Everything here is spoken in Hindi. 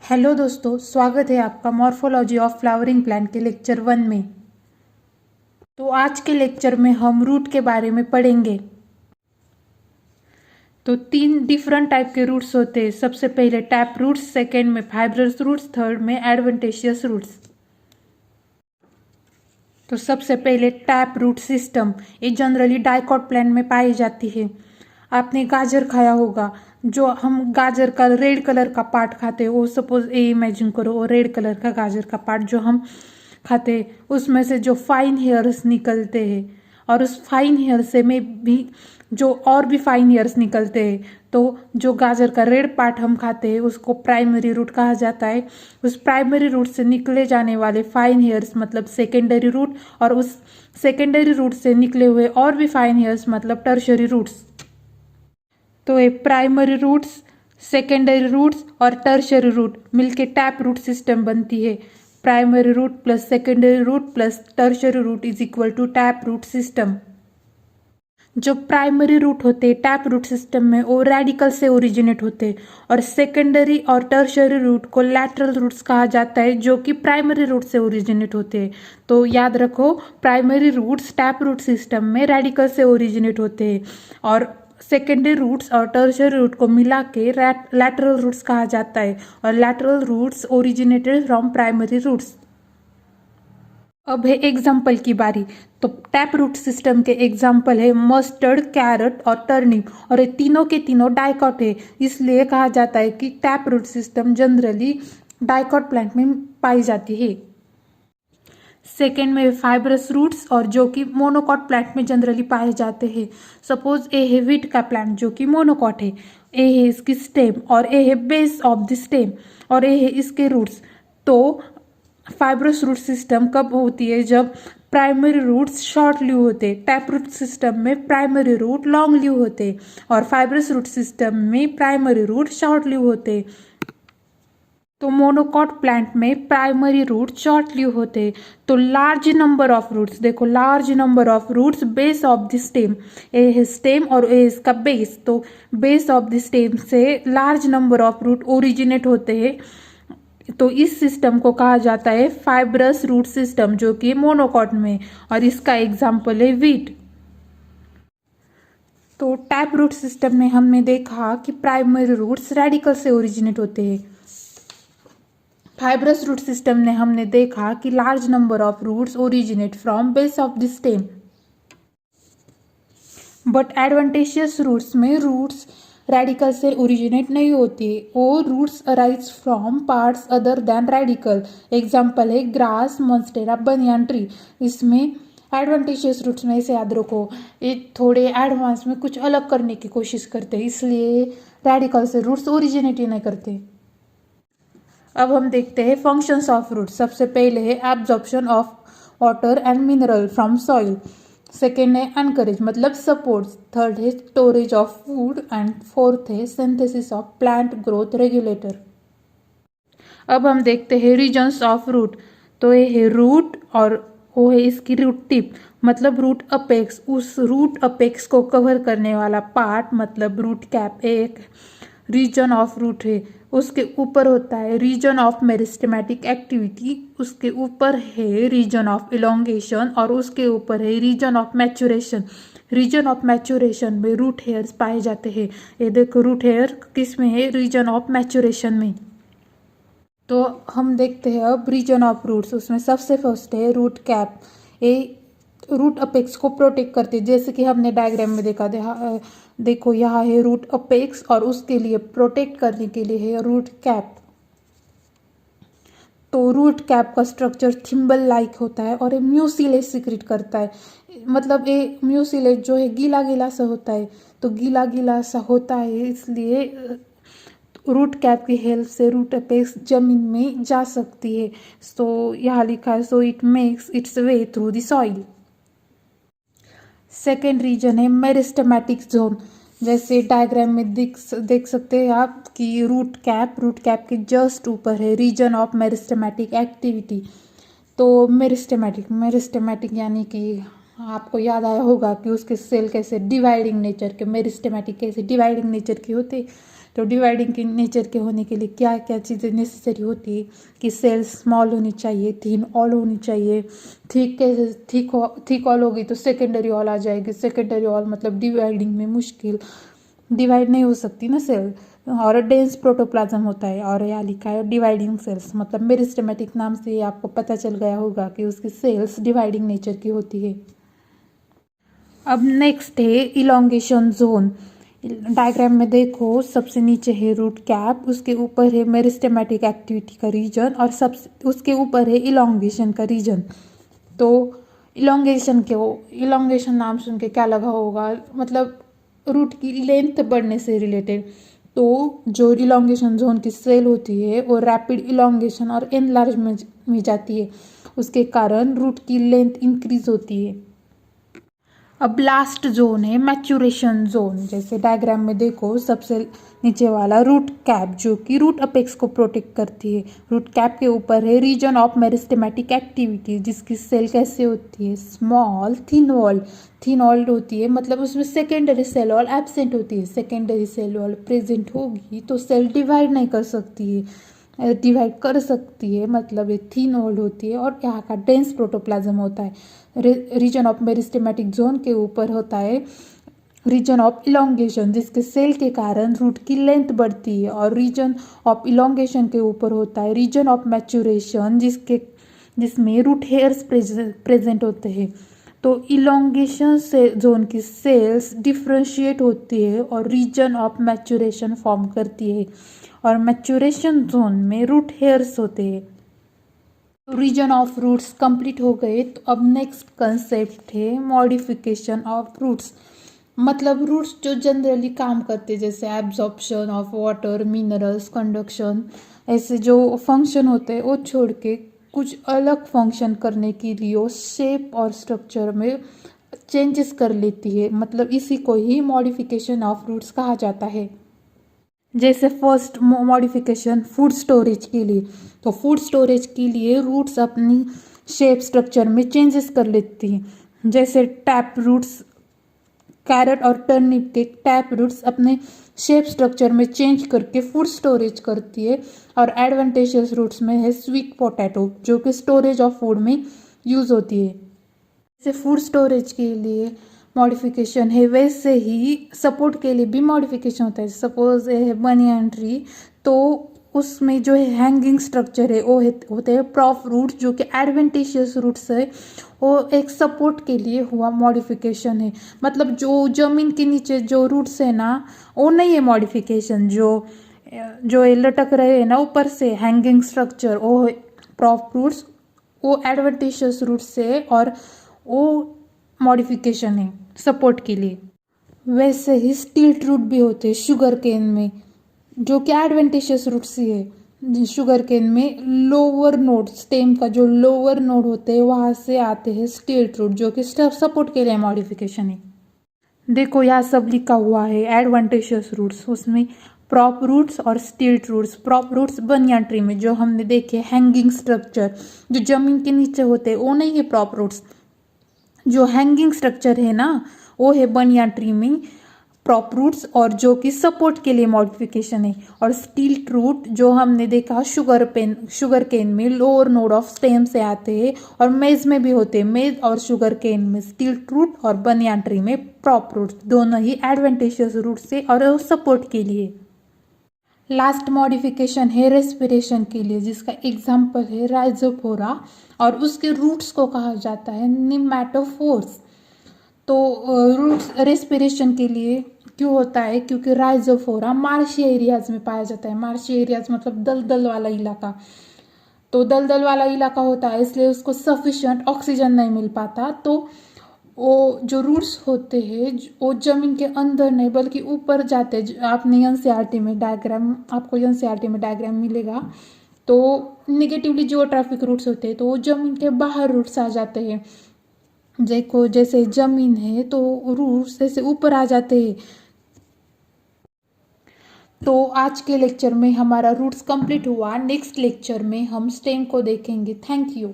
हेलो दोस्तों, स्वागत है आपका मॉर्फोलॉजी ऑफ फ्लावरिंग प्लांट के लेक्चर 1 में। तो आज के लेक्चर में हम रूट के बारे में पढ़ेंगे। तो 3 डिफरेंट टाइप के रूट्स होते हैं। सबसे पहले टैप रूट्स, सेकेंड में फाइब्रस रूट्स, थर्ड में एडवेंटेशियस रूट्स। तो सबसे पहले टैप रूट सिस्टम, ये जनरली डाइकॉट प्लांट में पाई जाती है। आपने गाजर खाया होगा, जो हम गाजर का रेड कलर का पार्ट खाते हैं, वो सपोज ये इमेजिन करो, वो रेड कलर का गाजर का पार्ट जो हम खाते हैं, उसमें से जो फाइन हेयर्स निकलते हैं और उस फाइन हेयर से में भी जो और भी फाइन हेयर्स निकलते हैं, तो जो गाजर का रेड पार्ट हम खाते हैं उसको प्राइमरी रूट कहा जाता है। उस प्राइमरी रूट से निकले जाने वाले फाइन हेयर्स मतलब सेकेंडरी रूट, और उस सेकेंडरी रूट से निकले हुए और भी फाइन हेयर्स मतलब टर्शरी रूट्स। तो ये प्राइमरी रूट्स, सेकेंडरी रूट्स और टर्शरी रूट मिलके टैप रूट सिस्टम बनती है। Primary root plus secondary root plus tertiary root is equal to tap root system. जो प्राइमरी रूट होते हैं टैप रूट सिस्टम में, वो रेडिकल से ओरिजिनेट होते हैं, और सेकेंडरी और टर्शरी रूट को लैटरल रूट्स कहा जाता है, जो कि प्राइमरी रूट से ओरिजिनेट होते हैं। तो याद रखो, primary roots tap root system में रेडिकल से ओरिजिनेट होते हैं, और सेकेंडरी रूट्स और टर्शरी रूट को मिला के लैटरल रूट्स कहा जाता है, और lateral roots originated from primary roots. अब है एग्जाम्पल की बारी। तो टैप रूट सिस्टम के एग्जाम्पल है मस्टर्ड, कैरेट और टर्निप, और ये तीनों के तीनों डाइकॉट है, इसलिए कहा जाता है कि tap root system generally dicot plant में पाई जाती है। सेकेंड में फाइब्रस रूट्स, और जो कि मोनोकॉट प्लांट में जनरली पाए जाते हैं। सपोज ए है वीट का प्लांट जो कि मोनोकॉट है, ए है इसकी स्टेम, और ए है बेस ऑफ द स्टेम, और ए है इसके रूट्स। तो फाइब्रस रूट सिस्टम कब होती है? जब प्राइमरी रूट्स शॉर्ट लीव होते। टैप रूट सिस्टम में प्राइमरी रूट लॉन्ग लीव होते, और फाइब्रस रूट सिस्टम में प्राइमरी रूट शॉर्ट लीव होते। तो मोनोकॉट प्लांट में प्राइमरी रूट शॉर्ट लीव होते। तो लार्ज नंबर ऑफ रूट्स, देखो large number of roots base of the stem, ए है स्टेम और ए इसका बेस, तो बेस ऑफ द स्टेम से large number of root originate होते हैं। तो इस सिस्टम को कहा जाता है फाइब्रस रूट सिस्टम, जो कि मोनोकॉट में, और इसका एग्जाम्पल है वीट। तो टैप रूट सिस्टम में हमने देखा कि प्राइमरी रूट्स रेडिकल से ओरिजिनेट होते हैं। फाइब्रस रूट सिस्टम में हमने देखा कि large number of roots originate from base of the stem. But adventitious roots में रूट्स रेडिकल से ओरिजिनेट नहीं होती, वो roots arise from parts other than radical. Example है ग्रास, मॉन्स्टेरा, बनियान ट्री। इसमें एडवेंटेशियस रूट्स में इसे याद रखो, ये थोड़े एडवांस में कुछ अलग करने की कोशिश करते हैं, इसलिए रेडिकल से रूट्स ओरिजिनेट ही नहीं करते। अब हम देखते हैं फंक्शंस ऑफ रूट्स। सबसे पहले है absorption of water and mineral from soil, second है एनकरेज मतलब सपोर्ट, थर्ड है storage of food, and fourth है synthesis of plant growth regulator. अब हम देखते हैं रीजन्स ऑफ रूट। तो ये है रूट, और वो है इसकी रूट टिप मतलब रूट अपेक्स, उस रूट अपेक्स को कवर करने वाला पार्ट मतलब रूट कैप एक रीजन ऑफ रूट है। उसके ऊपर होता है रीजन ऑफ मेरिस्टेमेटिक एक्टिविटी, उसके ऊपर है रीजन ऑफ इलोंगेशन, और उसके ऊपर है region of maturation. Region of maturation में रूट हेयर्स पाए जाते हैं। ये देखो रूट हेयर किस में है? रीजन ऑफ मैच्योरेशन में। तो हम देखते हैं अब रीजन ऑफ रूट्स। उसमें सबसे फर्स्ट है रूट कैप, ये रूट अपेक्स को प्रोटेक्ट करते हैं, जैसे कि हमने डायग्राम में देखा। देखो यहाँ है रूट अपेक्स, और उसके लिए प्रोटेक्ट करने के लिए है रूट कैप। तो रूट कैप का स्ट्रक्चर थिम्बल लाइक होता है, और ये म्यूसिलेज सिक्रेट करता है। मतलब ये म्यूसिलेज जो है गीला गीला सा होता है, तो गीला गीला सा होता है, इसलिए रूट कैप की हेल्प से रूट अपेक्स जमीन में जा सकती है। तो यहाँ लिखा है so it makes its way through the soil. Second region है मेरिस्टेमेटिक जोन, जैसे डायग्राम में देख सकते हैं आप कि रूट कैप के जस्ट ऊपर है रीजन ऑफ मेरिस्टेमेटिक एक्टिविटी। तो मेरिस्टेमेटिक यानी कि आपको याद आया होगा कि उसके सेल कैसे डिवाइडिंग नेचर के, मेरिस्टेमेटिक कैसे डिवाइडिंग नेचर के होते। तो डिवाइडिंग के नेचर के होने के लिए क्या क्या चीज़ें नेसेसरी होती है कि सेल्स स्मॉल होनी चाहिए, थिन ऑल होनी चाहिए। थिक ऑल होगी तो सेकेंडरी ऑल आ जाएगी। सेकेंडरी ऑल मतलब डिवाइडिंग में मुश्किल, डिवाइड नहीं हो सकती ना सेल। और डेंस प्रोटोप्लाज्म होता है और यहाँ लिखा है डिवाइडिंग सेल्स, मतलब मेरिस्टेमेटिक नाम से आपको पता चल गया होगा कि उसकी सेल्स डिवाइडिंग नेचर की होती है। अब नेक्स्ट है इलोंगेशन जोन। डायग्राम में देखो, सबसे नीचे है रूट कैप, उसके ऊपर है मेरिस्टेमेटिक एक्टिविटी का रीजन और सब उसके ऊपर है इलोंगेशन का रीजन। तो इलोंगेशन नाम सुन के क्या लगा होगा, मतलब रूट की लेंथ बढ़ने से रिलेटेड। तो जो इलोंगेशन जोन की सेल होती है वो रैपिड इलोंगेशन और एनलार्जमेंट में जाती है, उसके कारण रूट की लेंथ इंक्रीज होती है। अब लास्ट जोन है मैच्योरेशन जोन। जैसे डायग्राम में देखो, सबसे नीचे वाला रूट कैप जो कि रूट अपेक्स को प्रोटेक्ट करती है। रूट कैप के ऊपर है रीजन ऑफ मेरिस्टेमेटिक एक्टिविटी, जिसकी सेल कैसे होती है, स्मॉल थिन वॉल्ड होती है, मतलब उसमें सेकेंडरी सेल वॉल एब्सेंट होती है। सेकेंडरी सेल वॉल प्रेजेंट होगी तो सेल डिवाइड नहीं कर सकती है, डिवाइड कर सकती है मतलब ये थिन वॉल्ड होती है। और यहाँ का डेंस प्रोटोप्लाज्म होता है। रीजन ऑफ मेरिस्टेमेटिक जोन के ऊपर होता है रीजन ऑफ इलोंगेशन, जिसके सेल के कारण रूट की लेंथ बढ़ती है। और रीजन ऑफ इलोंगेशन के ऊपर होता है रीजन ऑफ मैच्योरेशन, जिसमें रूट हेयर्स प्रेजेंट होते हैं। तो इलोंगेशन से जोन की सेल्स डिफ्रेंशिएट होती है और रीजन ऑफ मैच्योरेशन फॉर्म करती है। और मैच्योरेशन जोन में रूट हेयर्स होते हैं। रीजन ऑफ रूट्स कंप्लीट हो गए, तो अब नेक्स्ट कंसेप्ट है मॉडिफिकेशन ऑफ रूट्स। मतलब रूट्स जो जनरली काम करते हैं, जैसे absorption of water, minerals, conduction, ऐसे जो फंक्शन होते हैं वो छोड़ के कुछ अलग फंक्शन करने के लिए वो शेप और स्ट्रक्चर में चेंजेस कर लेती है, मतलब इसी को ही मॉडिफिकेशन ऑफ रूट्स कहा जाता है। जैसे फर्स्ट मॉडिफिकेशन फूड स्टोरेज के लिए, तो फूड स्टोरेज के लिए रूट्स अपनी शेप स्ट्रक्चर में चेंजेस कर लेती हैं। जैसे टैप रूट्स, कैरेट और टर्निप के टैप रूट्स अपने शेप स्ट्रक्चर में चेंज करके फूड स्टोरेज करती है। और एडवांटेजियस रूट्स में है स्वीट पोटैटो, जो कि स्टोरेज ऑफ फूड में यूज होती है। जैसे फूड स्टोरेज के लिए मॉडिफिकेशन है, वैसे ही सपोर्ट के लिए भी मॉडिफिकेशन होता है। सपोज है बनियान ट्री, तो उसमें जो है हैंगिंग स्ट्रक्चर है वो होते हैं प्रॉप रूट, जो कि एडवेंटिशियस रूट्स है, वो एक सपोर्ट के लिए हुआ मॉडिफिकेशन है। मतलब जो जमीन के नीचे जो रूट्स है ना, वो नहीं है मॉडिफिकेशन। जो ये लटक रहे हैं ना ऊपर से हैंगिंग स्ट्रक्चर, वो प्रॉप रूट्स, वो एडवेंटिशियस रूट्स है और वो मॉडिफिकेशन है सपोर्ट के लिए। वैसे ही स्टिल्ट रूट भी होते हैं शुगर केन में, जो कि एडवेंटिशियस रूट्स ही है। शुगर केन में लोअर नोड, स्टेम का जो लोअर नोड होते हैं वहाँ से आते हैं स्टिल्ट रूट, जो कि सपोर्ट के लिए मॉडिफिकेशन है। देखो यहाँ सब लिखा हुआ है एडवेंटिशियस रूट्स, उसमें प्रॉप रूट्स और stilt roots. Prop roots banyan tree में जो हमने देखे हैंगिंग स्ट्रक्चर, जो जमीन के नीचे होते हैं वो नहीं है प्रॉप रूट्स। जो हैंगिंग स्ट्रक्चर है ना, वो है बनियान ट्री में प्रॉप रूट्स, और जो कि सपोर्ट के लिए मॉडिफिकेशन है। और स्टिल्ट रूट जो हमने देखा शुगर केन में लोअर नोड ऑफ स्टेम से आते हैं, और मेज में भी होते हैं। मेज और शुगर केन में स्टिल्ट रूट और बनियान ट्री में प्रॉप रूट्स, दोनों ही एडवेंटिशियस रूट्स है और सपोर्ट के लिए। लास्ट मॉडिफिकेशन है रेस्पिरेशन के लिए, जिसका एग्जाम्पल है राइजोफोरा, और उसके रूट्स को कहा जाता है निमैटोफोर्स। तो रूट्स रेस्पिरेशन के लिए क्यों होता है, क्योंकि राइजोफोरा मार्शी एरियाज में पाया जाता है। मार्शी एरियाज मतलब दलदल वाला इलाका। तो दलदल वाला इलाका होता है, इसलिए उसको सफिशिएंट ऑक्सीजन नहीं मिल पाता। तो वो जो रूट्स होते हैं वो जमीन के अंदर नहीं बल्कि ऊपर जाते हैं। आपने एनसीईआरटी में डायग्राम, आपको एनसीईआरटी में डायग्राम मिलेगा। तो निगेटिवली जियोट्रॉफिक रूट्स होते हैं, तो वो जमीन के बाहर रूट्स आ जाते हैं। देखो जैसे जमीन है तो रूट्स ऐसे ऊपर आ जाते हैं। तो आज के लेक्चर में हमारा रूट्स कंप्लीट हुआ। नेक्स्ट लेक्चर में हम स्टेम को देखेंगे। Thank you.